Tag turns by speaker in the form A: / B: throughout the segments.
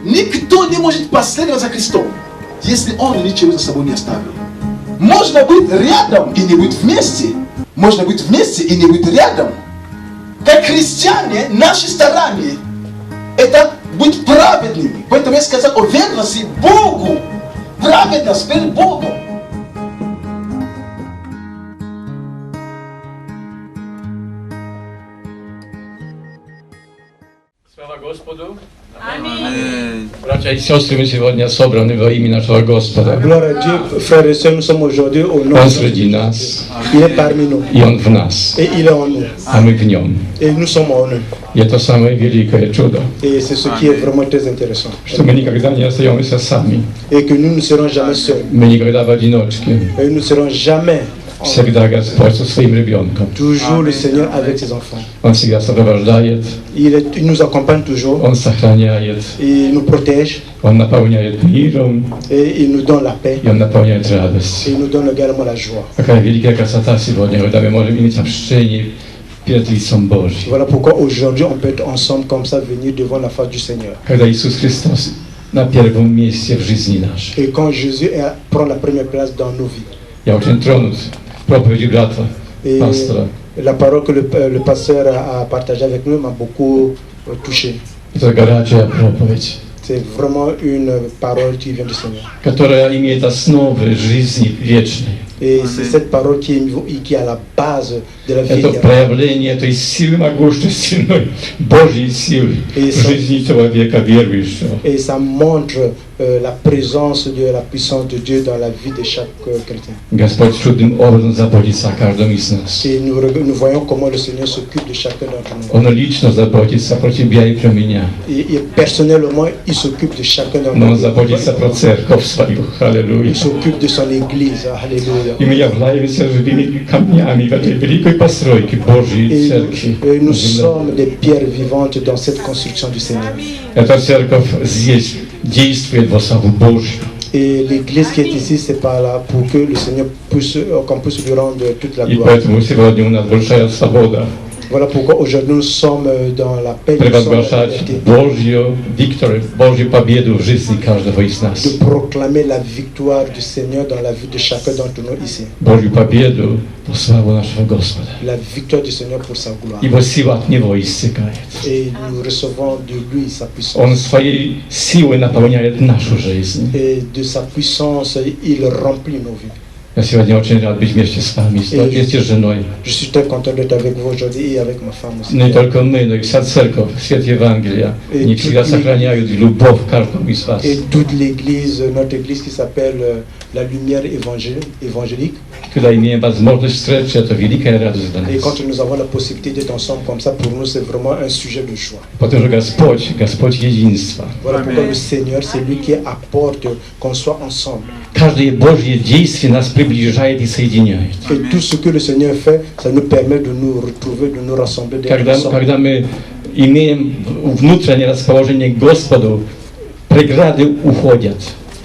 A: Никто не может последовать за Христом, если он ничего за собой не оставил. Можно быть рядом и не быть вместе. Можно быть вместе и не быть рядом. Как христиане, наши старания – это быть праведными. Поэтому я сказал о верности Богу. Праведность перед Богом.
B: Слава Господу!
C: Amen.
B: Bracia i siostry, my сегодня собраны во имя нашего Господа.
D: Gloire à Dieu, frères et sœurs, nous sommes aujourd'hui au nom
B: Он
D: de
B: среди нас,
D: Il est parmi nous
B: и Он в нас,
D: et il est en nous
B: а мы в Нем.
D: et nous sommes en nous.
B: И это самое великое чудо,
D: Et c'est ce qui est vraiment très intéressant.
B: что мы никогда не остаемся сами.
D: Et que nous ne serons jamais seuls.
B: Мы никогда в одиночке.
D: Et nous ne serons jamais
B: Всегда Господь со своим ребенком.
D: toujours le Seigneur avec ses enfants.
B: Он всегда сопровождает,
D: Il nous accompagne toujours,
B: Он сохраняет,
D: il nous protège
B: Он наполняет миром,
D: et il nous donne la paix
B: и Он наполняет
D: et
B: радостью.
D: il nous donne également la joie.
B: Какая великая красота сегодня, когда мы можем иметь общение перед лицом Божьим.
D: Voilà pourquoi aujourd'hui on peut être ensemble comme ça, venir devant la face du Seigneur.
B: Когда Иисус Христос на первом месте в жизни нашей.
D: Et quand Jésus prend la première place dans nos vies.
B: Я очень тронут проповедью брата,
D: Et
B: пастора.
D: la parole que le pasteur a partagée avec nous m'a beaucoup touché.
B: Это горячая проповедь,
D: C'est vraiment une parole qui vient du Seigneur.
B: которая имеет основы жизни вечной.
D: Et c'est cette parole qui est à la base de la vie
B: Это
D: éternelle.
B: проявление той силы могущественной Божьей силы
D: И
B: в жизни человека верующего.
D: Et ça montre la présence de la puissance de Dieu dans la vie de chaque chrétien.
B: Господь чудным образом заботится о каждом из нас.
D: Et nous voyons comment le Seigneur s'occupe de chacun d'entre nous.
B: Он лично заботится про тебя и про меня.
D: Et personnellement, il s'occupe de chacun d'entre
B: Но Он
D: nous.
B: заботится про церковь свою. Аллилуйя.
D: Il s'occupe de son Église. Alléluia.
B: И мы являемся живыми камнями в этой великой постройке Божьей церкви.
D: Et nous sommes des pierres vivantes dans cette construction du Seigneur.
B: Эта церковь здесь действует во славу Божью.
D: Et l'église qui est ici, c'est pas là pour que le Seigneur puisse, qu'on puisse lui rendre toute la
B: И
D: gloire.
B: поэтому сегодня у нас большая свобода
D: Voilà pourquoi aujourd'hui nous sommes dans la paix, nous sommes dans la
B: провозглашать
D: liberté,
B: Божью викторию, Божью победу в жизни каждого из нас.
D: de proclamer la victoire du Seigneur dans la vie de chacun d'entre nous ici.
B: Божью победу по славу нашего Господа.
D: La victoire du Seigneur pour sa gloire.
B: Его сила от Него иссякает.
D: Et nous recevons de lui sa puissance.
B: Он своей силой наполняет нашу жизнь.
D: Et de sa puissance, il remplit nos vies.
B: Я сегодня очень рад быть вместе с вами, вместе с женой.
D: Je suis très content d'être avec vous aujourd'hui et avec ma femme aussi.
B: Не только мы, но и вся церковь, свет Евангелия. Они всегда сохраняют любовь к каждому из вас.
D: Et toute l'église, notre église qui s'appelle la lumière évangélique.
B: Когда имеем возможность встречи, это великая радость для
D: Et
B: нас.
D: quand nous avons la possibilité d'être ensemble comme ça, pour nous, c'est vraiment un sujet de joie.
B: Потому что Господь единство.
D: Voilà pourquoi le Seigneur, c'est lui qui apporte qu'on soit ensemble.
B: Каждое Божье действие нас приближает и соединяет.
D: Et tout ce que le Seigneur fait, ça nous permet de nous retrouver, de nous rassembler, d'être ensemble.
B: Когда мы имеем внутреннее расположение к Господу, преграды уходят.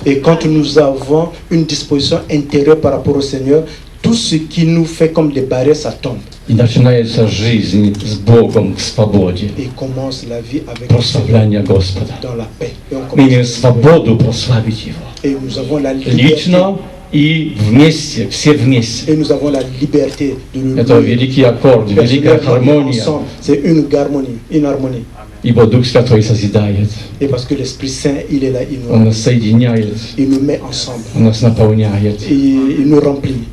D: Et quand nous avons une disposition intérieure par rapport au Seigneur, tout ce qui nous fait comme des barrières, ça tombe.
B: И начинается жизнь с Богом в свободе,
D: Et commence la vie avec le Seigneur
B: прославление Господа.
D: dans la paix. Et, on
B: Мы имеем
D: commence-
B: свободу прославить Его.
D: et nous avons la liberté.
B: Лично и вместе, все вместе.
D: Et nous avons la liberté de nous
B: Это великий аккорд, великая гармония.
D: ensemble. C'est une harmonie, une harmonie.
B: Ибо Дух Святой созидает,
D: Et parce que l'Esprit Saint, il est là,
B: Он нас соединяет,
D: il nous met ensemble.
B: Он нас наполняет,
D: Et il nous remplit.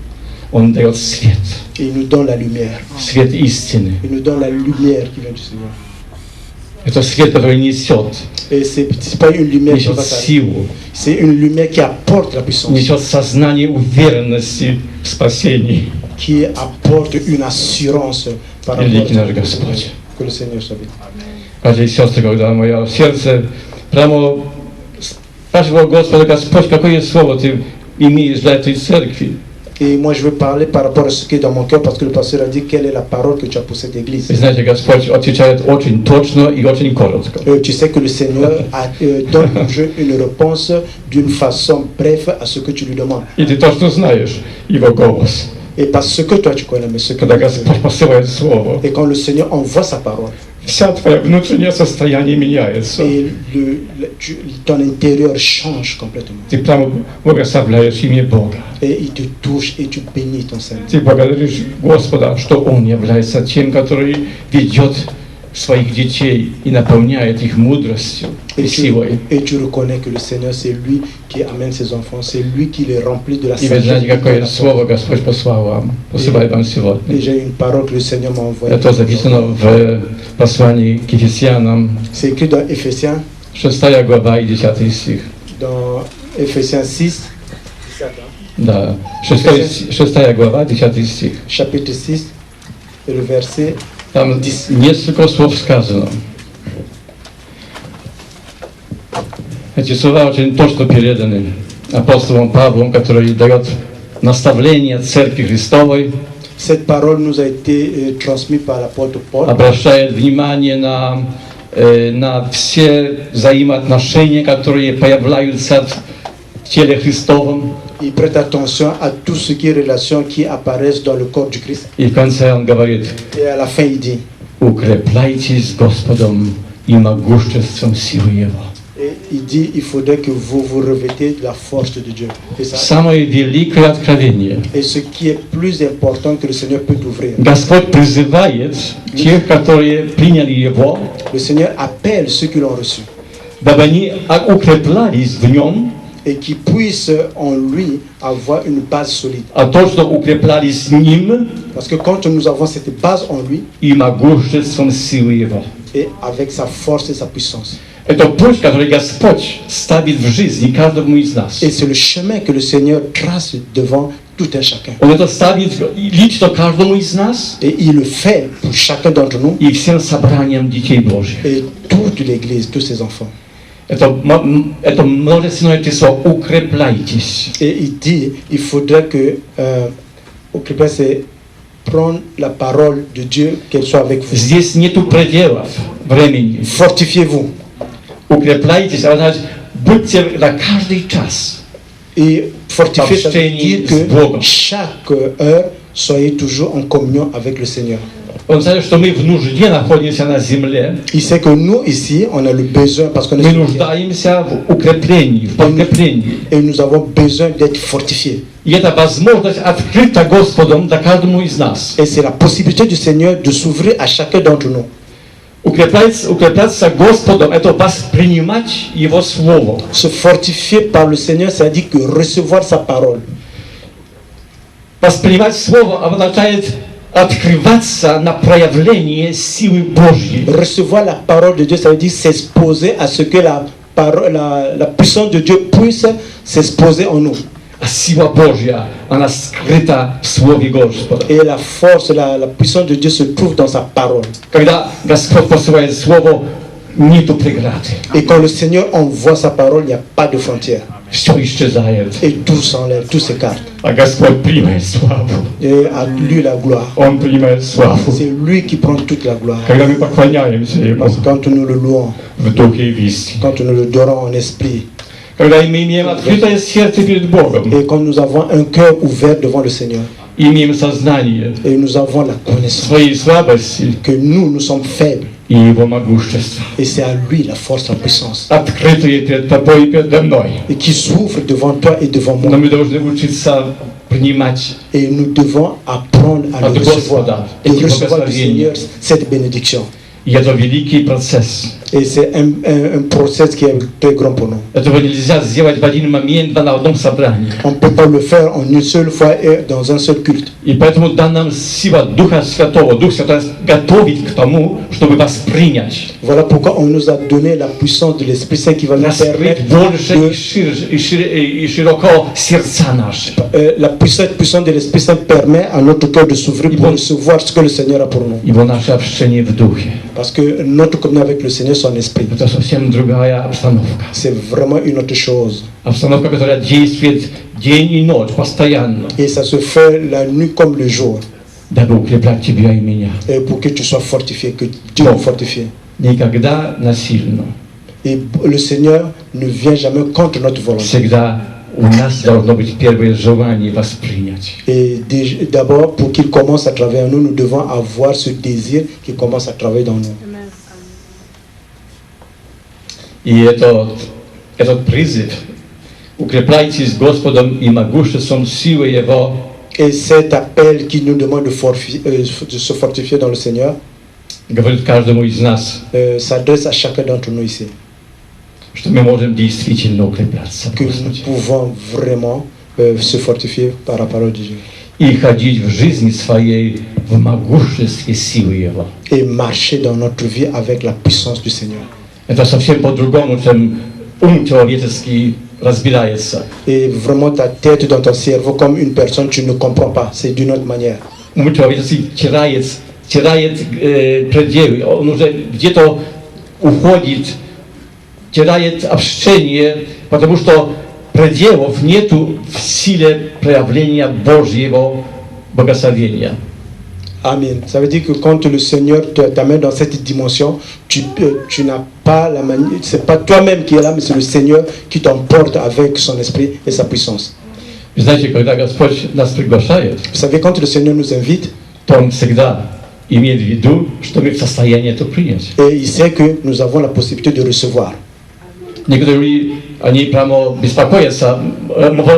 B: Он дает свет,
D: Et il nous donne la lumière.
B: свет истины.
D: Il nous donne la lumière qui vient du Seigneur.
B: Это свет, который несет,
D: Et c'est pas une lumière qui
B: несет
D: va s'arrêter.
B: силу,
D: C'est une lumière qui apporte la puissance.
B: несет сознание уверенности в спасении.
D: Qui apporte une assurance par rapport
B: Великий наш
D: à
B: Господь.
D: que le Seigneur soit béni.
B: Братья и сестры, когда мое сердце прямо спрашивало Господа: Господь, какое слово Ты имеешь для этой церкви?
D: Et moi, je veux parler par rapport à ce qui est dans mon cœur, parce que le pasteur a dit quelle est la parole que tu as pour cette église.
B: Вы знаете, Господь отвечает очень точно и очень коротко.
D: Tu sais que le Seigneur donne une réponse d'une façon brève à ce que tu lui demandes.
B: И ты точно знаешь Его голос.
D: Et parce que toi tu connais, mais ce que
B: Когда Господь посылает слово,
D: et quand le Seigneur envoie sa parole,
B: Вся твое внутреннее состояние меняется.
D: Et ton intérieur change complètement.
B: Ты прямо благословляешь имя Бога.
D: Et il te touche et tu bénis ton Seigneur.
B: Ты благодаришь Господа, что Он является тем, который ведет своих детей и наполняет их мудростью и силой.
D: Et tu reconnais que le Seigneur, c'est lui qui amène ses enfants, c'est lui qui les remplit de la
B: И вы
D: sagesse.
B: знаете, какое слово Господь послал вам, посылает вам сегодня.
D: Et j'ai une parole que le Seigneur m'a envoyée.
B: Это записано в послании к Ефесянам,
D: C'est écrit dans Éphésiens,
B: 6 глава и 10 стих.
D: dans Éphésiens 6,
B: Да, 6 глава, 10 стих.
D: chapitre 6, et le verset.
B: Там несколько слов сказано. Эти слова очень точно переданы апостолом Павлом, который дает наставление Церкви Христовой,
D: Cette parole nous a été transmise par l'apôtre Paul.
B: обращает внимание на все взаимоотношения, которые появляются в теле Христовом.
D: Il prête attention à tout ce qui est relations qui apparaissent dans le corps du Christ.
B: И в конце он говорит:
D: Et à la fin, il dit,
B: укрепляйтесь Господом и могуществом силы Его.
D: il faudrait que vous vous revêtez de la force de Dieu. Et, ça,
B: Самое великое откровение.
D: et ce qui est plus important que le Seigneur peut t'ouvrir.
B: Господь призывает тех, которые приняли Его,
D: Le Seigneur appelle ceux qui l'ont reçu
B: дабы они укреплялись в Нем,
D: et qui puissent en lui avoir une base solide.
B: а то, что укреплялись Ним
D: Parce que quand nous avons cette base en lui
B: и могуществом силы Его.
D: et avec sa force et sa puissance.
B: Это путь, который Господь ставит в жизни каждому из нас.
D: Et c'est le chemin que le Seigneur trace devant tout un chacun.
B: Он это ставит лично каждому из нас
D: Et il le fait pour chacun d'entre nous
B: и всем собранием детей Божьих.
D: et toute l'Église, tous ses enfants.
B: Это множественное число «укрепляйтесь».
D: Et il dit, il faudrait que, au Québec, c'est prendre la parole de Dieu, qu'elle soit avec vous.
B: Здесь нету пределов времени.
D: Fortifiez-vous.
B: Укрепляйтесь, а значит, будьте на каждый час.
D: Et fortifier, ça veut
B: Общение
D: dire
B: с Богом.
D: que chaque heure, soyez toujours en communion avec le Seigneur.
B: Он знает, что мы в нужде находимся на земле.
D: Il sait que nous, ici, on a le besoin, parce qu'on est
B: Мы
D: sur terre,
B: нуждаемся в укреплении, в подкреплении.
D: et nous avons besoin d'être fortifiés.
B: И эта возможность открыта Господом для каждому из нас.
D: Et c'est la possibilité du Seigneur de s'ouvrir à chacun d'entre nous.
B: Укрепляться Господом – это воспринимать Его Слово.
D: Se fortifier par le Seigneur, c'est-à-dire que recevoir sa parole.
B: Воспринимать Слово означает открываться на проявление силы Божьей.
D: Recevoir la parole de Dieu, ça veut dire s'exposer à ce que la puissance de Dieu puisse s'exposer en nous.
B: А сила Божья, она скрыта в Слове Господа.
D: Et la force, la puissance de Dieu se trouve dans sa parole.
B: Когда Господь посылает Слово, нету преграды.
D: Et quand le Seigneur envoie sa parole, il n'y a pas de frontière.
B: Все исчезает.
D: Et tout s'enlève, tout s'écarte.
B: А Господь принимает славу.
D: Et à lui la gloire.
B: Он принимает славу.
D: C'est lui qui prend toute la gloire.
B: Когда мы поклоняемся Ему
D: Parce que quand nous le louons,
B: в духе и в истине.
D: quand nous le adorons en esprit,
B: Когда мы имеем открытое сердце перед Богом,
D: et quand nous avons un cœur ouvert devant le Seigneur,
B: имеем сознание
D: et nous avons la connaissance
B: своей слабости
D: que nous sommes faibles,
B: и Его могущества,
D: et c'est à lui la force, la puissance,
B: открытые перед тобой и передо мной.
D: et qui s'ouvre devant toi et devant
B: Но
D: moi.
B: мы должны учиться принимать
D: Et nous devons apprendre à le
B: От
D: recevoir,
B: Господа
D: et
B: эти
D: recevoir du
B: благословения.
D: Seigneur cette bénédiction.
B: И это великий процесс.
D: Et c'est un process qui est très grand pour nous.
B: Этого нельзя сделать в один момент на одном собрании.
D: On ne peut pas le faire en une seule fois et dans un seul culte.
B: И поэтому дана нам сила Духа Святого. Дух Святой готовит к тому, чтобы воспринять.
D: Voilà pourquoi on nous a donné la puissance de l'Esprit Saint qui va nous
B: Раскрыть
D: permettre
B: больше
D: de,
B: и широко сердца наши.
D: la puissance de l'Esprit Saint permet à notre cœur de s'ouvrir pour recevoir ce que le Seigneur a pour nous.
B: Ибо наше общение в Духе.
D: Parce que notre communion avec le Seigneur, son esprit,
B: Это совсем другая обстановка.
D: c'est vraiment une autre chose.
B: Обстановка, которая действует день и ночь, постоянно.
D: Et ça se fait la nuit comme le jour.
B: Дабы укреплять тебя и меня.
D: Et pour que tu sois fortifié, que Dieu nous fortifie.
B: Никогда насильно.
D: Et le Seigneur ne vient jamais contre notre volonté.
B: Всегда у нас должно быть первое желание воспринять.
D: Et d'abord, pour qu'il commence à travailler en nous, nous devons avoir ce désir qui commence à travailler dans nous.
B: I этот призыв укрепляйтесь Господом и могуществом силы Его,
D: Et cet appel qui nous demande de se fortifier dans le Seigneur
B: говорит каждому из нас,
D: s'adresse à chacun d'entre nous ici.
B: что мы можем действительно укрепляться в
D: Que nous
B: Господе
D: pouvons vraiment se fortifier par la parole de Dieu.
B: и ходить в жизни своей в могуществе силы Его.
D: Et marcher dans notre vie avec la puissance du Seigneur.
B: Это совсем по-другому, чем ум человеческий разбирается.
D: Et vraiment ta tête dans ton cerveau comme une personne, tu ne comprends pas. C'est d'une autre manière.
B: Ум человеческий теряет пределы, он уже где-то уходит, теряет общение, потому что пределов нету в силе проявления Божьего благословения.
D: Amen. Ça veut dire que quand le Seigneur t'amène dans cette dimension, tu n'as pas la manière, c'est pas toi-même qui es là, mais c'est le Seigneur qui t'emporte avec son esprit et sa puissance.
B: Вы знаете, когда Господь нас приглашает,
D: Vous savez, quand le Seigneur nous invite,
B: то Он всегда имеет в виду, что мы в состоянии это принять.
D: et il sait que nous avons la possibilité de recevoir.
B: Некоторые люди, они прямо беспокоятся,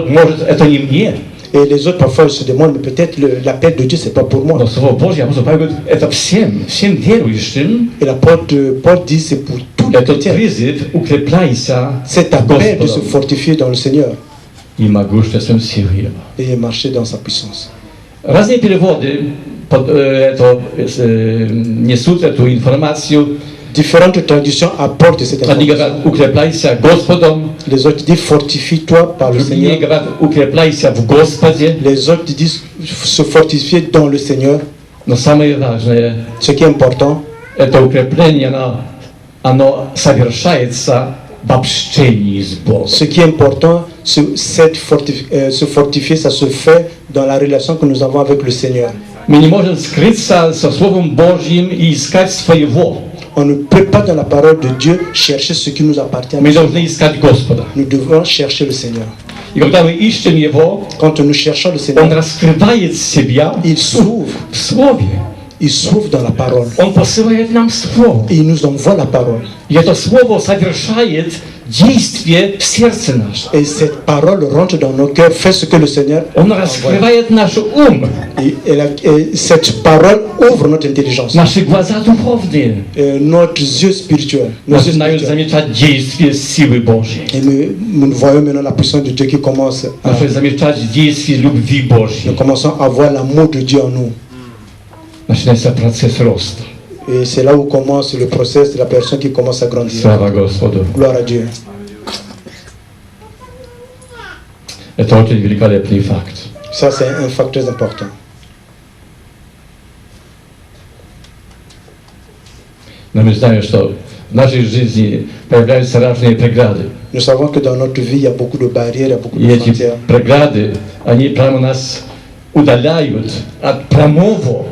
B: может, это не мне.
D: Et les autres parfois se demandent, mais peut-être l'appel de Dieu, c'est pas pour moi.
B: Но Слово Божье, апостол Павел говорит, это всем верующим,
D: Et l'apôtre Paul dit, c'est pour tous les
B: этот
D: chrétiens.
B: призыв укрепляйся
D: Cet appel de se
B: Господом
D: fortifier dans le Seigneur
B: и могуществом силы Его.
D: et marcher dans sa puissance.
B: Разные переводы несут эту информацию.
D: Différentes traditions apportent cette
B: Одни
D: information.
B: говорят, укрепляйся Господом,
D: Les autres disent, fortifie-toi par le
B: другие
D: Seigneur.
B: говорят, укрепляйся в Господе.
D: Les autres disent, se fortifier dans le Seigneur.
B: Но самое важное,
D: Ce qui est important,
B: это укрепление, оно совершается в общении с Богом.
D: ce qui est important, se fortifier, ça se fait dans la relation que nous avons avec le Seigneur.
B: Мы не можем скрыться со Словом Божьим и искать своего.
D: On ne peut pas dans la parole de Dieu chercher ce qui nous appartient.
B: Мы должны искать Господа.
D: Nous devons chercher le Seigneur.
B: И когда мы ищем Его,
D: Quand nous cherchons le
B: Он
D: Seigneur,
B: раскрывает себя
D: il s'ouvre.
B: в Слове.
D: Il s'ouvre dans la parole.
B: Он посылает нам Слово.
D: Et il nous envoie la parole.
B: И это Слово совершает действие в сердце нашем.
D: Et cette parole rentre dans nos cœurs, fait ce que le Seigneur
B: Он
D: envoie.
B: раскрывает наш ум,
D: Et cette parole ouvre notre intelligence,
B: наши глаза духовные.
D: notre yeux spirituel. Nos yeux
B: Начинают
D: spirituels.
B: замечать действие силы Божьей.
D: Et nous voyons maintenant la puissance de Dieu qui commence.
B: Начинают замечать действие любви Божьей.
D: Nous commençons à voir l'amour de Dieu en nous.
B: Начинается процесс роста.
D: Et c'est là où commence le processus de la personne qui commence à grandir.
B: Слава Господу.
D: Gloire à Dieu.
B: Это очень великолепный факт.
D: Ça, c'est un facteur très important.
B: Но мы знаем, что в нашей жизни появляются разные преграды.
D: Nous savons que dans notre vie, il y a beaucoup de barrières, il y a beaucoup
B: И
D: de
B: эти
D: frontières.
B: преграды, они прямо нас удаляют от прямого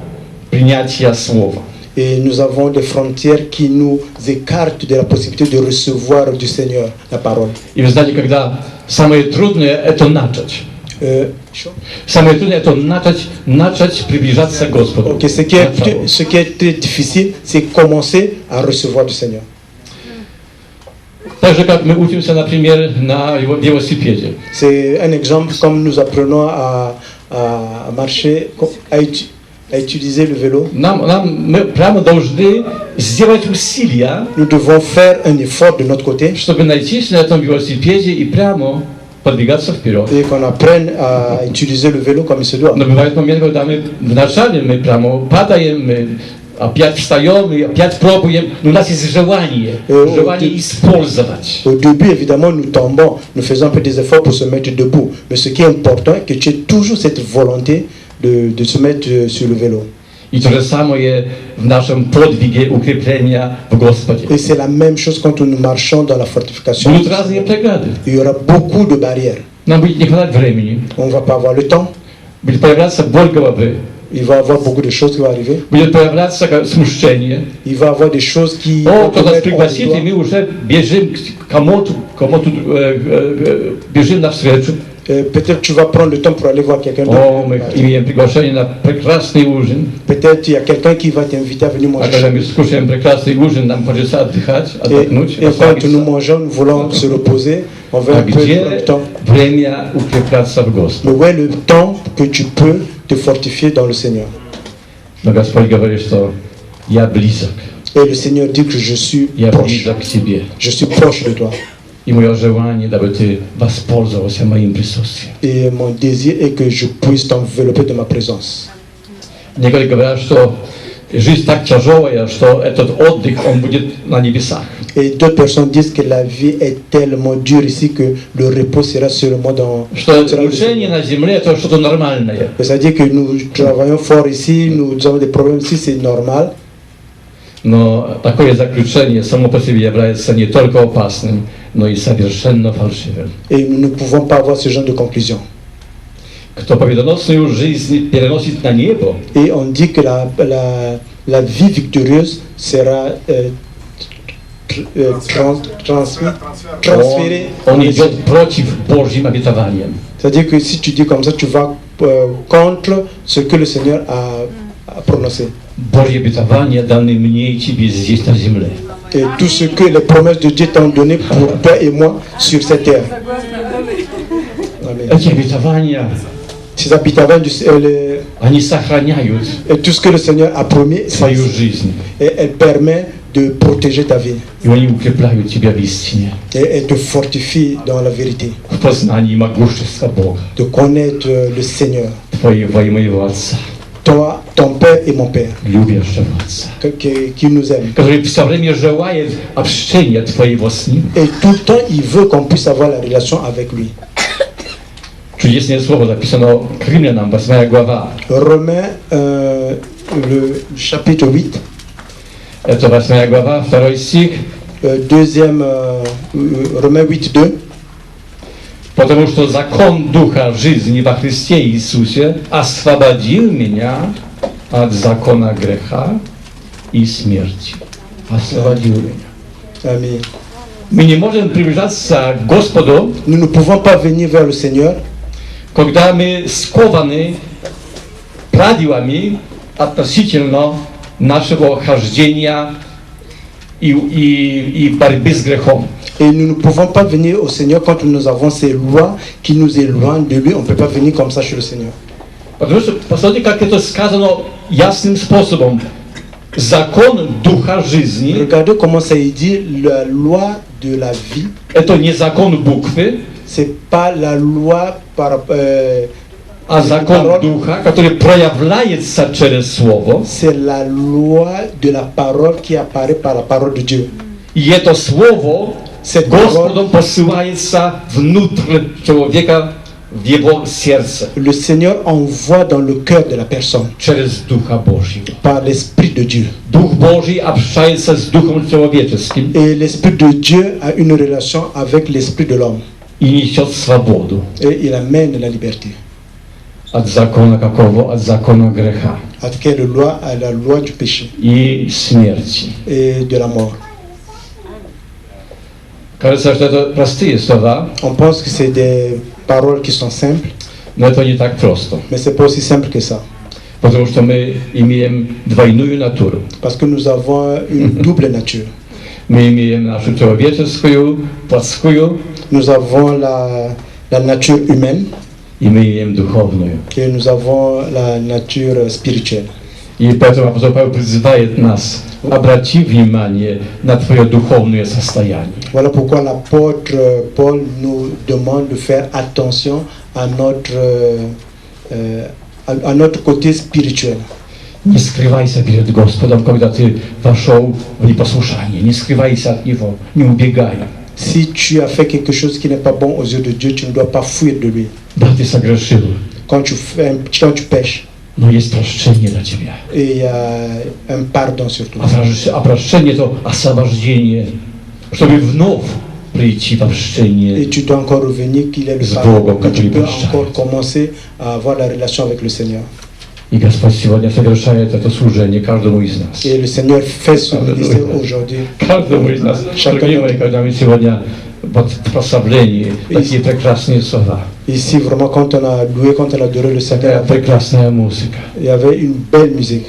B: принятия Слова.
D: Et nous avons des frontières qui nous écartent de la possibilité de recevoir du Seigneur la parole.
B: И вы знаете, когда самое трудное – это начать. Самое трудное – это начать приближаться к Господу.
D: Ok, ce qui est très difficile, c'est commencer à recevoir du Seigneur.
B: Так же, как мы учимся, например, на велосипеде.
D: C'est un exemple comme nous apprenons à marcher, à utiliser le vélo.
B: Мы прямо должны сделать усилия,
D: Nous devons faire un effort de notre côté
B: чтобы найтись на этом велосипеде и прямо подвигаться вперед.
D: et qu'on apprenne à utiliser le vélo comme il se doit.
B: Но бывает момент, когда мы вначале мы прямо падаем, мы опять встаем и опять пробуем, но у нас есть желание использовать.
D: Au début, évidemment, nous tombons, nous faisons un peu des efforts pour se mettre debout. Mais ce qui est important, c'est que tu aies toujours cette volonté de se mettre sur le vélo.
B: И то же самое в нашем подвиге укрепления в Господе.
D: Et c'est la même chose quand nous marchons dans la fortification.
B: Будут разные преграды.
D: Il y aura beaucoup de barrières.
B: Нам будет не хватать времени.
D: On ne va pas avoir le temps.
B: Будет появляться боль головы.
D: Il va y avoir beaucoup de choses qui vont arriver.
B: Будет появляться смущение.
D: Il va y avoir des choses qui
B: О,
D: vont
B: кто нас
D: mettre hors de
B: пригласит, и
D: toi.
B: мы уже бежим к кому-то бежим навстречу.
D: Peut-être tu vas prendre le temps pour aller voir quelqu'un
B: O, my
D: d'autre.
B: imię приглашение на прекрасный ужин.
D: Peut-être il y a quelqu'un qui va t'inviter à venir
B: А
D: manger.
B: когда мы скушаем прекрасный ужин, нам хочется отдыхать, отдохнуть,
D: Et quand nous
B: расслабиться.
D: mangeons, nous voulons se reposer. On veut
B: А
D: un peu
B: где
D: de temps.
B: время укрепляться в Господе?
D: Mais où est le temps que tu peux te fortifier dans le Seigneur?
B: Но Господь говорит, что я близок,
D: Et le Seigneur dit que je suis
B: я
D: proche.
B: близок к тебе.
D: Je suis proche de toi.
B: И мое желание, дабы ты воспользовался моим присутствием.
D: Et mon désir est que je puisse t'envelopper de ma présence.
B: Некоторые говорят, что жизнь так тяжелая, что этот отдых, он будет на небесах.
D: Et d'autres personnes disent que la vie est tellement dure ici que le repos sera seulement dans...
B: Что
D: sera le
B: служение на земле это что-то нормальное.
D: C'est-à-dire que nous travaillons fort ici, nous avons des problèmes ici, c'est normal.
B: Но такое заключение само по себе является не только опасным, но и совершенно фальшивым.
D: Et nous ne pouvons pas avoir ce genre de conclusion.
B: Кто победоносную жизнь переносит на небо,
D: Et on dit que la vie victorieuse sera transférée.
B: он идет против Божьим обетованием.
D: C'est-à-dire que si tu dis comme ça, tu vas contre ce que le Seigneur a prononcé.
B: Божьи обетования даны мне и тебе здесь на земле.
D: Et tout ce que les promesses de Dieu t'ont donné pour toi et moi sur cette terre. Amen.
B: Эти обетования,
D: Ces habitants
B: они сохраняют
D: et tout ce que le Seigneur a promis,
B: свою жизнь.
D: et elle permet de protéger ta vie.
B: И они укрепляют тебя в истине,
D: Et elle te fortifie dans la vérité.
B: в познании могущества Бога,
D: De connaître le Seigneur.
B: твоего и моего Отца,
D: Toi, ton Père et mon Père,
B: любящего Отца,
D: qui nous aime.
B: который все время желает общения твоего с Ним.
D: Et tout le temps, il veut qu'on puisse avoir la relation avec lui.
B: Чудесное слово записано к Римлянам, 8 глава.
D: Romains, le chapitre 8,
B: Это 8 глава, 2 стих.
D: Romains 8, 2.
B: Потому что закон Духа жизни во Христе Иисусе освободил меня от закона греха и смерти. Освободил меня.
D: Amen.
B: Мы не можем приближаться к Господу,
D: Nous ne pouvons pas venir vers le Seigneur
B: когда мы скованы правилами относительно нашего хождения и борьбы с грехом.
D: et nous ne pouvons pas venir au Seigneur quand nous avons ces lois qui nous éloignent de lui. On ne peut pas venir comme ça chez le Seigneur.
B: Потому что, посмотрите, как это сказано ясным способом. Закон Духа жизни
D: Regardez comment ça est dit, la loi de la vie.
B: – это не закон буквы,
D: C'est pas la loi par
B: а закон
D: parole.
B: Духа, который проявляется через Слово.
D: C'est la loi de la parole qui apparaît par la parole de Dieu.
B: И это Слово
D: Cette
B: Господом посылается внутрь человека, в его сердце,
D: Le Seigneur envoie dans le cœur de la personne
B: через Духа Божьего.
D: par l'Esprit de Dieu.
B: Дух Божий общается с Духом человеческим
D: Et l'Esprit de Dieu a une relation avec l'Esprit de l'homme.
B: и несет свободу
D: Et il amène la liberté.
B: от закона какого? От закона греха
D: À quelle loi? À la loi du péché
B: и смерти.
D: et de la mort.
B: Кажется, что это простые слова,
D: On pense que c'est des paroles qui sont simples,
B: но это не так просто.
D: mais c'est pas aussi simple que ça.
B: Потому что мы имеем двойную натуру.
D: Parce que nous avons une double nature.
B: Мы имеем нашу человеческую, плотскую,
D: Nous avons la nature humaine
B: и мы имеем духовную.
D: et nous avons la nature spirituelle.
B: И поэтому апостол Павел призывает нас: обрати внимание на твое духовное состояние.
D: Voilà pourquoi l'apôtre Paul nous demande de faire attention à notre côté spirituel.
B: Не скрывайся перед Господом, когда ты вошел в непослушание. Не скрывайся от Него, не убегай.
D: Si tu as fait quelque chose qui n'est pas bon aux yeux de Dieu, tu ne dois pas fuir de lui.
B: Да, ты согрешил,
D: Quand tu pêches,
B: но есть прощение для тебя.
D: et il y a un pardon sur toi.
B: А прощение – это освобождение, чтобы вновь прийти в общение.
D: Et tu dois encore revenir qu'il est le
B: С
D: pardon,
B: Богом,
D: que tu
B: который
D: peux
B: прощает.
D: encore commencer à avoir la relation avec le Seigneur.
B: И Господь сегодня совершает это служение каждому из нас.
D: Et le Seigneur fait son ministère aujourd'hui.
B: Каждому из нас. Дорогие мои, когда мы сегодня вот в прославлении такие прекрасные слова.
D: Ici, vraiment, quand on a loué, quand on a adoré le Seigneur,
B: Прекрасная музыка.
D: il y avait une belle musique.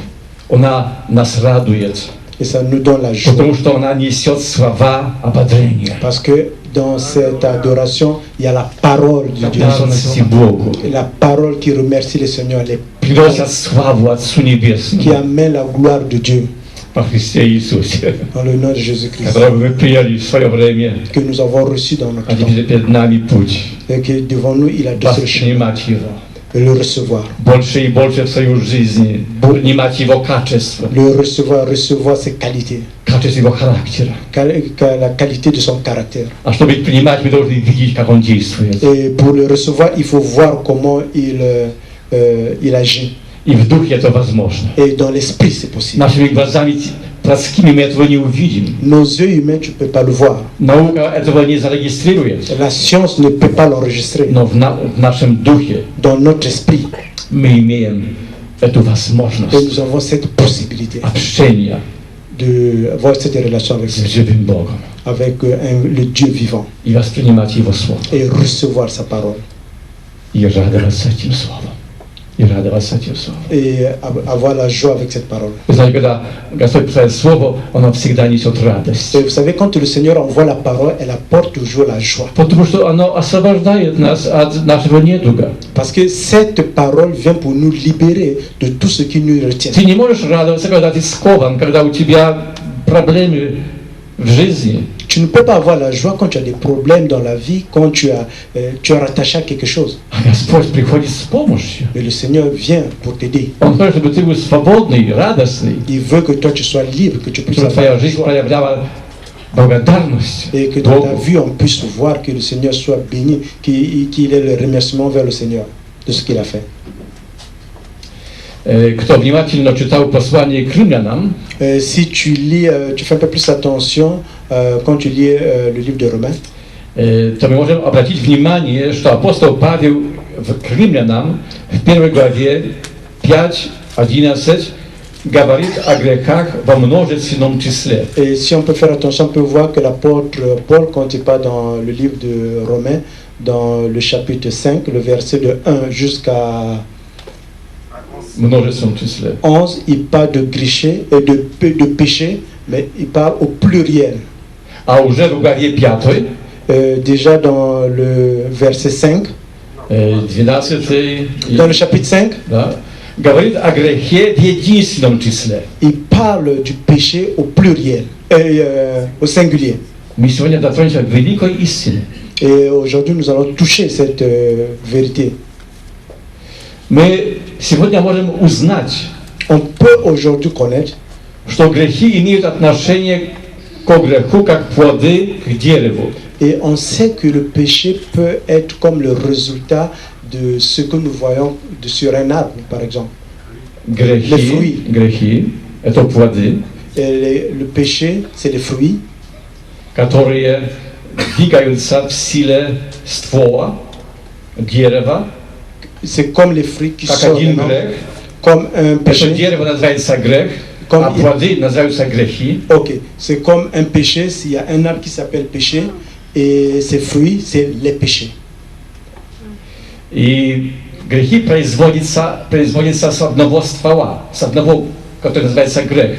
B: Она нас радует,
D: Et ça nous donne la joie.
B: потому что она несет слова ободрения,
D: Parce que dans cette adoration, il y a la parole de Dieu.
B: благодарности Богу,
D: Et la parole qui remercie le Seigneur,
B: приносят славу Отцу
D: qui
B: Небесному
D: amène la gloire de Dieu
B: во Христе Иисусе,
D: dans le nom de Jésus-Christ,
B: которого мы приняли в свое время,
D: que nous avons reçu dans notre
B: а
D: temps.
B: теперь перед нами путь
D: Et que devant nous, il a dressé le chemin
B: воспринимать Его,
D: et le recevoir.
B: больше и больше в свою жизнь, принимать Его качество,
D: Le recevoir ses qualités,
B: качество Его характера.
D: la qualité de son caractère.
B: А чтобы их принимать, мы должны видеть, как Он действует.
D: Et pour le recevoir, il faut voir comment il agit.
B: И в духе это возможно.
D: Et dans l'esprit, c'est possible.
B: Нашими глазами плотскими мы этого не увидим.
D: Nos yeux humains, tu ne peux pas le voir.
B: Наука этого не зарегистрирует.
D: La science ne peut pas l'enregistrer.
B: Но в нашем духе
D: Dans notre esprit,
B: мы имеем эту
D: et
B: возможность
D: nous avons cette possibilité
B: общения
D: d'avoir cette relation avec,
B: с живым Богом
D: le Dieu vivant
B: и воспринимать Его Слово.
D: et recevoir sa parole
B: И радоваться этим Словом. И радоваться этим Словом.
D: et avoir la joie avec cette parole.
B: Вы знаете, когда Господь посылает Слово, оно всегда несет радость.
D: Et vous savez, quand le Seigneur envoie la parole, elle apporte toujours la joie.
B: Потому что оно освобождает нас от нашего недуга.
D: Parce que cette parole vient pour nous libérer de tout ce qui nous retient.
B: Ты не можешь радоваться, когда ты скован, когда у тебя проблемы в жизни.
D: Tu ne peux pas avoir la joie quand tu as des problèmes dans la vie, quand tu es rattaché à quelque chose.
B: А Господь приходит с помощью.
D: Mais le Seigneur vient pour t'aider.
B: Он хочет, чтобы ты был свободный, радостный,
D: Il veut que toi tu sois libre, que tu puisses
B: чтобы твоя
D: avoir la
B: жизнь
D: joie.
B: проявляла благодарность
D: Et que dans ta
B: Богу.
D: vie on puisse voir que le Seigneur soit béni, qu'il ait le remerciement vers le Seigneur de ce qu'il a fait.
B: Kto wнимательno czytał posłanie k Rzymianom,
D: Si tu lis, tu fais un peu plus attention quand tu lis le livre de Romains,
B: to my możemy obrócić wнимание, что апостол Павел к Рzymianom в первой главе 5:11 говорит о грехах во множественном числе.
D: et si on peut faire attention, on peut voir que l'apôtre Paul, quand il parle dans le livre de Romains, dans le chapitre 5, le verset de 1 jusqu'à
B: Множественном числе.
D: 11, il parle de péché, mais il parle au pluriel.
B: А уже в главе 5,
D: Déjà dans le verset 5,
B: 12,
D: dans le chapitre 5,
B: да, говорит о грехе в единственном числе.
D: il parle du péché au pluriel, au singulier.
B: Мы сегодня дотронемся к великой истине.
D: Et aujourd'hui, nous allons toucher cette vérité.
B: Мы сегодня можем узнать,
D: On peut aujourd'hui connaître
B: что грехи имеют отношение к греху, как плоды к дереву.
D: et on sait que le péché peut être comme le résultat de ce que nous voyons sur un arbre, par exemple.
B: Грехи – это плоды,
D: Et le péché, c'est les fruits
B: которые двигаются в силе ствола дерева,
D: c'est comme les fruits qui
B: как
D: sortent
B: один
D: maintenant,
B: грех.
D: comme un
B: Это
D: péché.
B: дерево называется грех,
D: Comme
B: а
D: il-
B: плоды называются грехи.
D: Ok, c'est comme un péché, s'il y a un arbre qui s'appelle péché, et ses fruits, c'est les péchés.
B: И грехи производятся с одного ствола, с одного, который называется грех.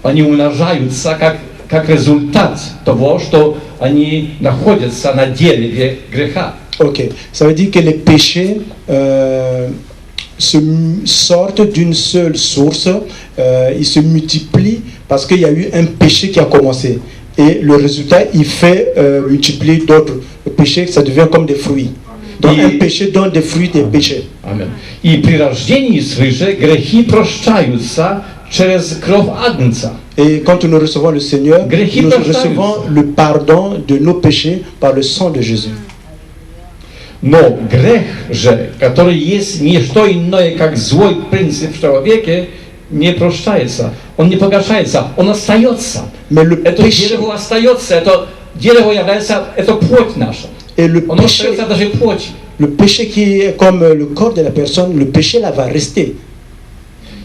B: Они умножаются как результат того, что они находятся на дереве греха.
D: Ok, ça veut dire que les péchés sortent d'une seule source, ils se multiplient parce qu'il y a eu un péché qui a commencé. Et le résultat, il fait multiplier d'autres péchés, ça devient comme des fruits. Donc
B: Et-
D: un péché donne des fruits des péchés.
B: Amen. И при рождении свыше грехи прощаются через кровь Агнца.
D: Et quand nous recevons le Seigneur,
B: Грехи
D: nous
B: прощаются.
D: recevons le pardon de nos péchés par le sang de Jésus.
B: Но грех же, который есть не что иное, как злой принцип в человеке, не прощается. Он не погашается, он остается.
D: Mais le
B: Это
D: péché,
B: дерево остается, это дерево является, это плоть наша.
D: et le
B: Оно
D: péché,
B: остается даже плотью.
D: le péché qui est comme le corps de la personne, le péché là va rester.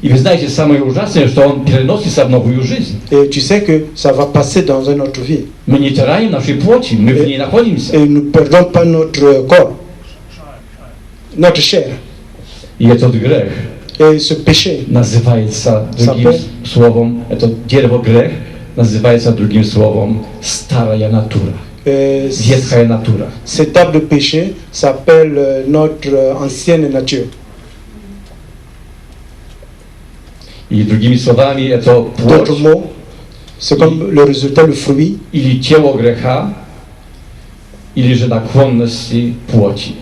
B: И вы знаете, самое ужасное, что он переносится в новую жизнь.
D: Et tu sais que ça va passer dans une autre vie.
B: Мы не теряем нашей плоти, мы в ней находимся.
D: Et nous ne perdons pas notre corps. notre chair.
B: I этот grzech
D: Et ce péché
B: nazywается drugim
D: Zapę-
B: słowem, to dzierwo grzech nazywается drugim słowem starая natura, ветхая natura.
D: cet arbre de péché s'appelle notre ancienne nature.
B: I drugimi słowami to płeć
D: D'autres mots, c'est comme le résultat, le fruit,
B: ili dzieło grzecha, ili że nakłonności płoci.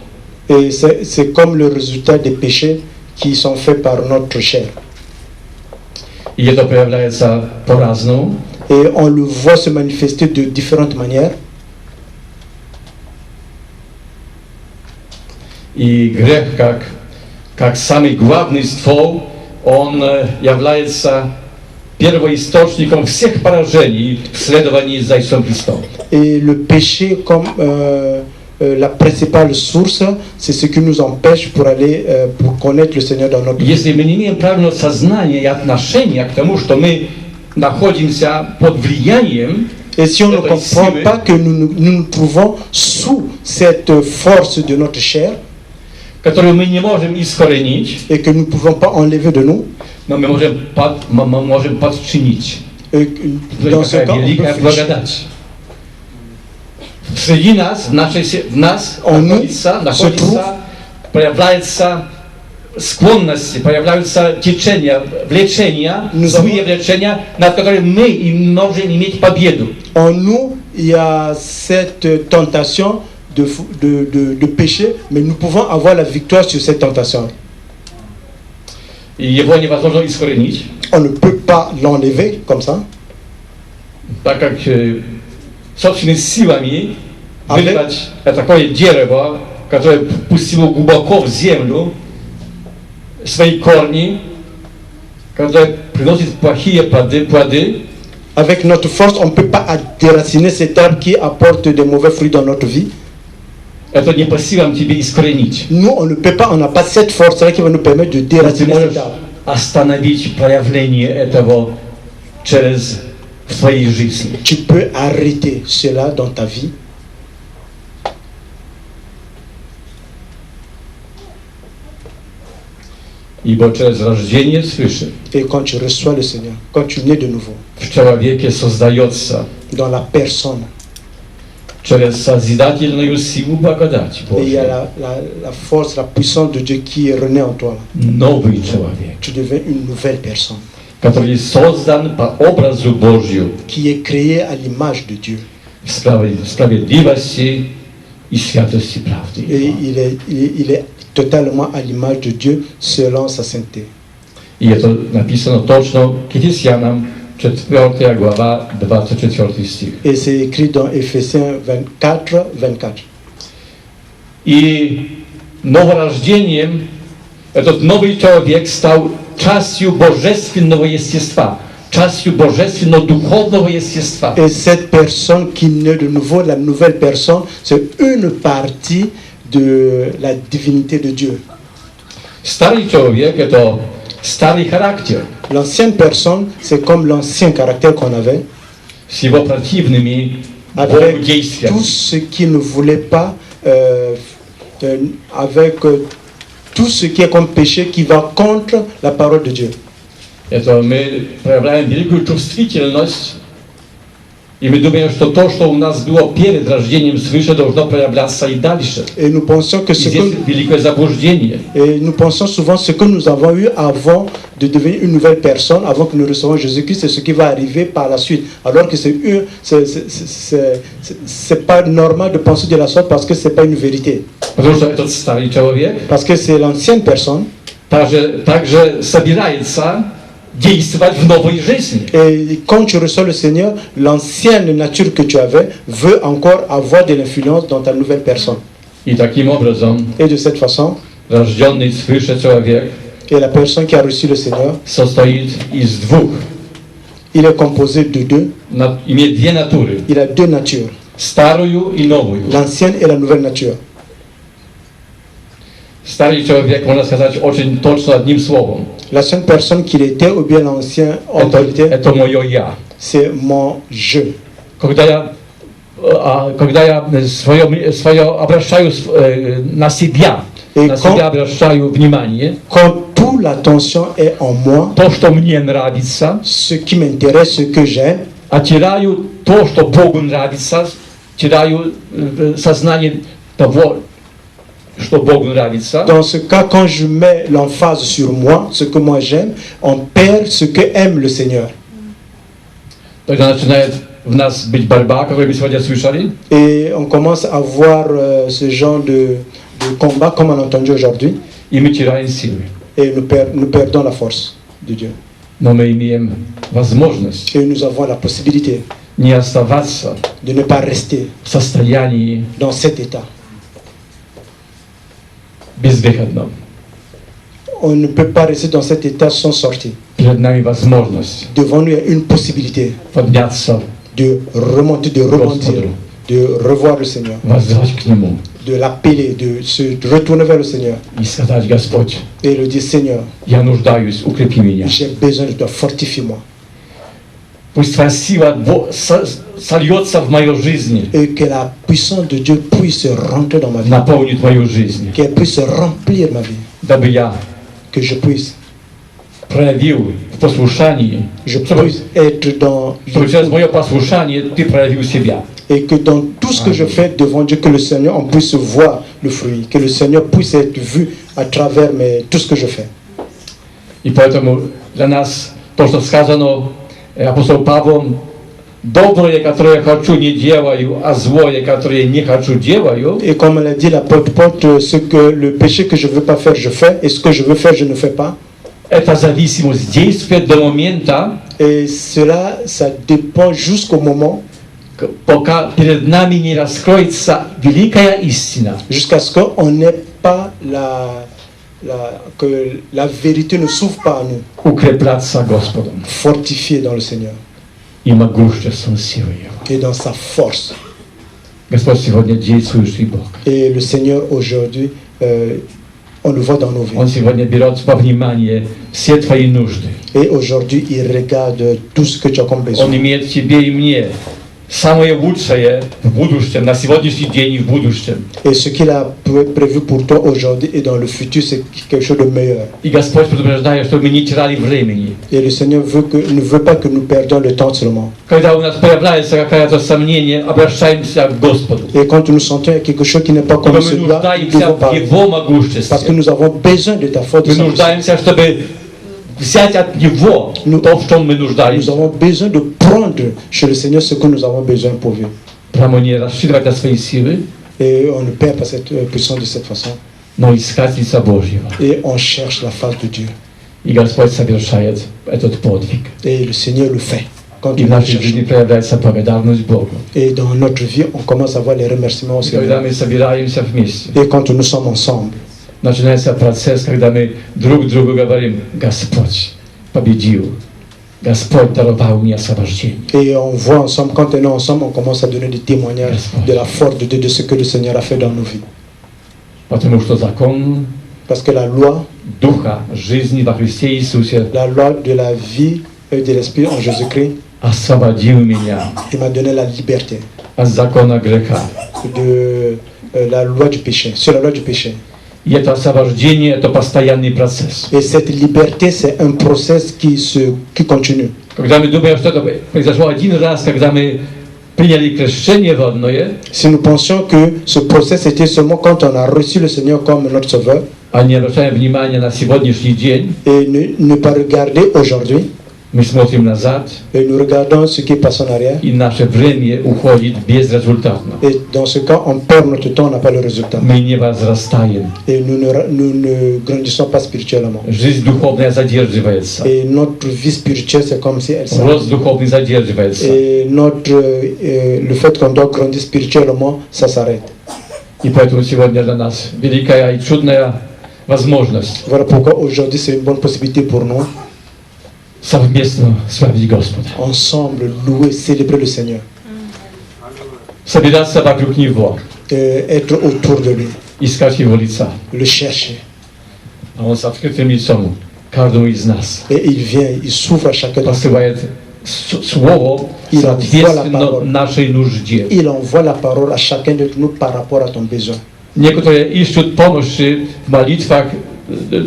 D: et c'est comme le résultat des péchés qui sont faits par notre chair.
B: I to pojawiająca porazną,
D: Et on le voit se manifester de différentes manières.
B: i grzech jak самый главный ствол, он является первоисточником всех поражений в следовании за Иисусом Христом.
D: Et le péché comme la principale source, c'est ce qui nous empêche pour aller, pour connaître le Seigneur dans notre vie.
B: Если мы не имеем правильного сознания и отношения к тому, что мы находимся под влиянием,
D: Et si on ne
B: Notre
D: comprend
B: ici,
D: pas que nous nous trouvons sous cette force de notre chair
B: которую мы не можем искоренить,
D: et que nous ne pouvons pas enlever de nous,
B: но мы можем подчинить.
D: et dans ce
B: Какая
D: cas, on
B: великая
D: peut
B: благодать. Среди нас, в нас
D: Он
B: находится, проявляются склонности, появляются течения, влечения, злые влечения, над которыми мы и можем иметь победу.
D: en nous, il y a cette tentation de péché, mais nous pouvons avoir la victoire sur cette tentation.
B: И его невозможно искоренить,
D: On ne peut pas l'enlever comme ça,
B: так как собственными силами
D: Амен.
B: вырвать такое дерево, которое пустило глубоко в землю свои корни, которое приносит плохие плоды,
D: avec notre force, on ne peut pas déraciner cet arbre qui apporte des mauvais fruits dans notre vie.
B: это не по силам тебе искоренить.
D: Nous, on ne peut pas, on n'a pas cette force-là qui va nous permettre de
B: Но ты
D: déraciner
B: можешь
D: cet arbre.
B: остановить проявление этого через в твоей жизни.
D: Tu peux arrêter cela dans ta vie.
B: Ибо через рождение свыше
D: Et quand tu reçois le Seigneur, quand tu nais de nouveau,
B: в человеке создается
D: dans la personne,
B: через созидательную силу благодати
D: et il y a
B: Божьей
D: la force, la puissance de Dieu qui est renée en toi.
B: новый человек,
D: Tu deviens une nouvelle personne
B: который создан по образу Божью
D: qui est créée à l'image de Dieu.
B: в справедливости и святости
D: Et
B: правды.
D: il est totalement à l'image de Dieu selon sa sainteté.
B: И это написано точно к Ефесянам 4 глава 24 стих.
D: Et c'est écrit dans Éphésiens 24, 24.
B: И новорождением этот новый человек стал частью божественного естества, частью божественного духовного естества.
D: Et cette personne qui naît de nouveau, la nouvelle personne, c'est une partie de la divinité de Dieu.
B: Старый человек – это старый характер
D: L'ancienne personne, c'est comme l'ancien caractère qu'on avait,
B: с его противными Богу
D: avec
B: действиями.
D: tout ce qui ne voulait pas, avec tout ce qui est comme péché qui va contre la parole de Dieu.
B: Это мы проявляем великую чувствительность, и мы думаем, что то, что у нас было перед рождением свыше, должно проявляться и дальше.
D: Et nous pensons que
B: И
D: ce
B: здесь
D: que
B: великое заблуждение.
D: Et nous pensons souvent ce que nous avons eu avant de devenir une nouvelle personne, avant que nous recevions Jésus-Christ, c'est ce qui va arriver par la suite. Alors que c'est pas normal de penser de la sorte parce que c'est pas une vérité.
B: Потому что этот старый человек
D: Parce que c'est l'ancienne personne.
B: также собирается действовать в новой жизни.
D: Et quand tu reçois le Seigneur, l'ancienne nature que tu avais veut encore avoir de l'influence dans ta nouvelle personne.
B: И таким образом
D: Et de cette façon,
B: рожденный свыше человек
D: et la personne qui a reçu le Seigneur,
B: состоит из двух,
D: il est composé de deux.
B: имеет две натуры,
D: Il a deux natures,
B: старую и новую.
D: l'ancienne et la nouvelle nature.
B: Старый человек, можно сказать, очень точно одним словом.
D: L'ancienne personne qu'il était ou bien l'ancien homme qu'il était,
B: Это мое «я».
D: c'est mon je.
B: Когда я свое обращаю на себя,
D: И
B: на себя обращаю внимание,
D: quand toute l'attention est en moi,
B: то, что мне нравится,
D: ce qui m'intéresse, ce que j'aime,
B: а теряю то, что Богу нравится, теряю сознание того, что Богу нравится,
D: dans ce cas, quand je mets l'emphase sur moi, ce que moi j'aime, on perd ce que aime le Seigneur.
B: тогда начинает в нас быть борьба, которую мы сегодня слышали,
D: Et on commence à voir ce genre de combat, comme on a entendu aujourd'hui,
B: и мы теряем силы.
D: et nous perdons la force de Dieu.
B: Но мы имеем возможность
D: Et nous avons la possibilité
B: не оставаться
D: de ne pas rester
B: в состоянии
D: dans cet état.
B: безвыходном.
D: On ne peut pas rester dans cet état sans sortir.
B: Перед нами возможность
D: Devant nous, il y a une possibilité
B: подняться,
D: de remonter, de rebondir, de revoir le Seigneur,
B: воззвать к Нему
D: de l'appeler, de se retourner vers le Seigneur
B: и сказать: Господь,
D: et le dire: Seigneur,
B: я нуждаюсь, укрепи меня.
D: j'ai besoin de toi, fortifie-moi.
B: Пусть Твоя сила сольется в мою жизнь,
D: Et que la puissance de Dieu puisse rentrer dans ma vie,
B: наполнит мою жизнь,
D: qu'elle puisse remplir ma vie,
B: дабы я
D: que je puisse
B: проявил в послушании,
D: peux être dans
B: чтобы через мое послушание Ты проявил себя.
D: et que dans tout ce que je fais devant Dieu, que le Seigneur, on puisse voir le fruit, que le Seigneur puisse être vu à travers tout ce que je fais.
B: И поэтому для нас то, что сказано апостолом Павлом: доброе, которое я хочу, не делаю, а злое, которое не хочу, делаю.
D: Et comme l'a dit l'apôtre Paul, ce que le péché que je ne veux pas faire, je fais, et ce que je veux faire, je ne fais pas.
B: Это зависимость действует до момента,
D: Et cela, ça dépend jusqu'au moment,
B: пока перед нами не раскроется великая истина.
D: jusqu'à ce qu'on n'ait pas que la vérité ne s'ouvre pas à nous,
B: Укрепляться Господом
D: fortifié dans le Seigneur
B: и могуществом силы Его.
D: et dans sa force.
B: Господь сегодня действующий Бог.
D: Et le Seigneur aujourd'hui, on le voit dans nos vies.
B: Он сегодня берет во внимание все твои нужды.
D: Et aujourd'hui, il regarde tout ce que tu as comme besoin.
B: Он имеет тебе и мне самое лучшее в будущем, на сегодняшний день и в будущем.
D: Et ce qu'il a prévu pour toi aujourd'hui et dans le futur, c'est quelque chose de meilleur.
B: И Господь предупреждает, чтобы мы не теряли времени.
D: Et le Seigneur ne veut pas que nous perdions le temps seulement.
B: Когда у нас появляется какое-то сомнение, обращаемся к Господу.
D: Et quand nous sentons quelque chose qui n'est pas comme
B: Мы
D: cela, nous
B: нуждаемся
D: devons
B: в
D: parler.
B: Его
D: Parce que
B: могуществе.
D: nous avons besoin de ta force.
B: Мы нуждаемся, чтобы взять от Него то, в чем мы
D: Nous
B: нуждаемся.
D: avons besoin de prendre chez le Seigneur ce que nous avons besoin pour vivre.
B: Прямо не рассчитывать на свои силы,
D: Et on ne perd pas cette puissance de cette façon.
B: но искать лица Божьего.
D: Et on cherche la face de Dieu.
B: И Господь совершает этот подвиг.
D: Et le Seigneur le fait. Quand
B: И в
D: nous le
B: нашей жизни
D: cherchons.
B: проявляется благодарность Богу.
D: Et dans notre vie, on commence à voir les remerciements au
B: Когда
D: Seigneur.
B: мы собираемся вместе,
D: Et quand nous sommes ensemble,
B: начинается процесс, когда мы друг другу говорим: Господь победил, Господь даровал мне освобождение.
D: et on voit ensemble, quand on est ensemble, on commence à donner des témoignages de la force de Dieu, de ce que le Seigneur a fait dans nos vies.
B: Потому что закон
D: Parce que la loi,
B: Духа жизни во Христе Иисусе
D: la loi de la vie et de l'esprit en Jésus-Christ,
B: освободил меня
D: il m'a donné la liberté
B: от закона греха.
D: de la loi du péché, sur la loi du péché.
B: И это освобождение – это постоянный процесс.
D: Et cette liberté, c'est un process qui continue.
B: Когда мы думаем, что это произошло один раз, когда мы приняли крещение водное,
D: Si nous pensions que ce process était seulement quand on a reçu le Seigneur comme notre Sauveur,
B: а не обращаем внимания на сегодняшний день,
D: et ne pas regarder aujourd'hui,
B: мы смотрим назад,
D: et nous regardons ce qui passe en arrière,
B: и наше время уходит безрезультатно.
D: et dans ce cas, on perd notre temps, on n'a pas le résultat.
B: Мы не возрастаем.
D: Et nous ne grandissons pas spirituellement.
B: Жизнь духовная задерживается.
D: Et notre vie spirituelle, c'est comme si elle s'arrête.
B: Рост духовный задерживается.
D: Et le fait qu'on doit grandir spirituellement, ça s'arrête.
B: И поэтому сегодня для нас великая и чудная возможность
D: Voilà pourquoi aujourd'hui, c'est une bonne possibilité pour nous,
B: совместно славить Господа.
D: ensemble, louer, célébrer le Seigneur,
B: Собираться вокруг Него,
D: être autour de lui,
B: искать Его лица.
D: le chercher.
B: А Он с открытым лицом каждому из нас
D: Et il vient, il s'ouvre à chacun d'entre nous.
B: посылает слово
D: Il envoie la
B: соответственно
D: parole.
B: нашей нужде.
D: Il envoie la parole à chacun de nous par rapport à ton besoin.
B: Niektóre ищут помощи в молитвах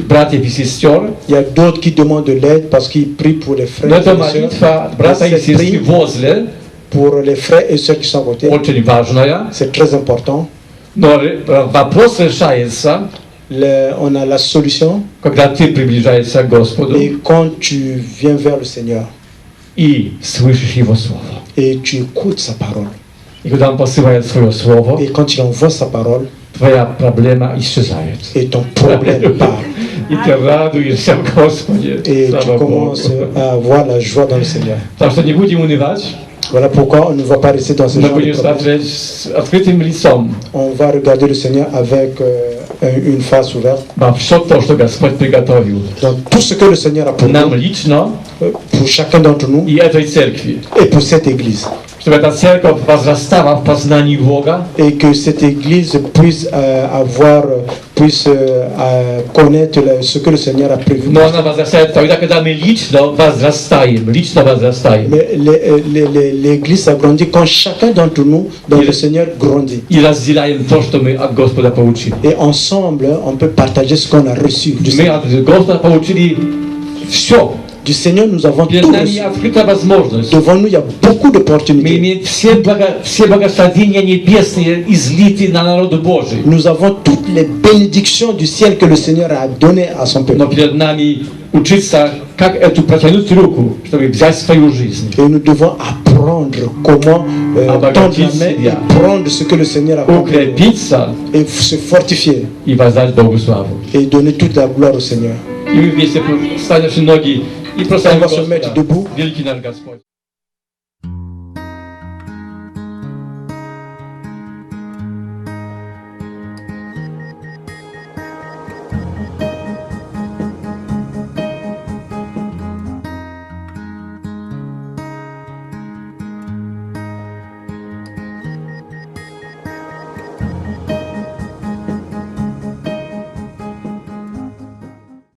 B: братьев и сестер.
D: Il y a d'autres qui demandent de l'aide parce qu'ils prient pour les frères
B: Но
D: et
B: эта
D: les sœurs.
B: молитва брата и
D: Cette
B: сестры
D: prière
B: возле
D: pour les frères et sœurs qui sont à côté,
B: очень важная.
D: c'est très important.
B: Но вопрос решается,
D: On a la solution
B: когда ты приближаешься к Господу
D: et quand tu viens vers le Seigneur
B: и слышишь Его Слово.
D: et tu écoutes sa parole.
B: И когда Он посылает свое Слово,
D: Et quand il envoie sa parole,
B: твоя проблема исчезает.
D: et ton problème part.
B: И ты радуешься в Господе.
D: Et tu
B: Слава Богу.
D: commences à avoir la joie dans le Seigneur.
B: Так что не будем унывать,
D: Voilà pourquoi on ne va pas rester dans ce
B: мы
D: genre de
B: будем
D: problème.
B: смотреть с открытым лицом
D: On va regarder le Seigneur avec une face ouverte.
B: во все то, что Господь приготовил
D: Dans tout ce que le Seigneur a pour
B: нам
D: nous,
B: лично
D: pour chacun d'entre nous
B: и этой церкви.
D: et pour cette Église.
B: Чтобы эта церковь возрастала в познании Бога,
D: Et que cette Église puisse connaître ce que le Seigneur a prévu.
B: но она возрастает тогда, когда мы лично возрастаем.
D: Mais l'Église s'agrandit quand chacun d'entre nous, dans le Seigneur, grandit.
B: И разделяем то, что мы от Господа получили.
D: Et ensemble, on peut partager ce qu'on a reçu du
B: Мы
D: Seigneur.
B: от Господа получили все.
D: Du Seigneur, nous avons
B: Перед
D: tout
B: нами
D: reçu.
B: открыта возможность.
D: Devant nous, il y a beaucoup
B: Мы
D: d'opportunités.
B: имеем все благословения небесные излиты на народ Божий.
D: Nous avons toutes les bénédictions du ciel que le Seigneur a données à son peuple.
B: Но перед нами учиться, как эту протянуть руку, чтобы взять свою жизнь.
D: Et nous devons apprendre comment tendre la main et prendre ce que le Seigneur a compris
B: Укрепиться
D: et se fortifier
B: и воздать Богу славу.
D: et donner toute la gloire au Seigneur.
B: И мы вместе встанем ноги и прославим
D: On va se mettre
B: Господа.
D: debout.
B: Великий наш Господь.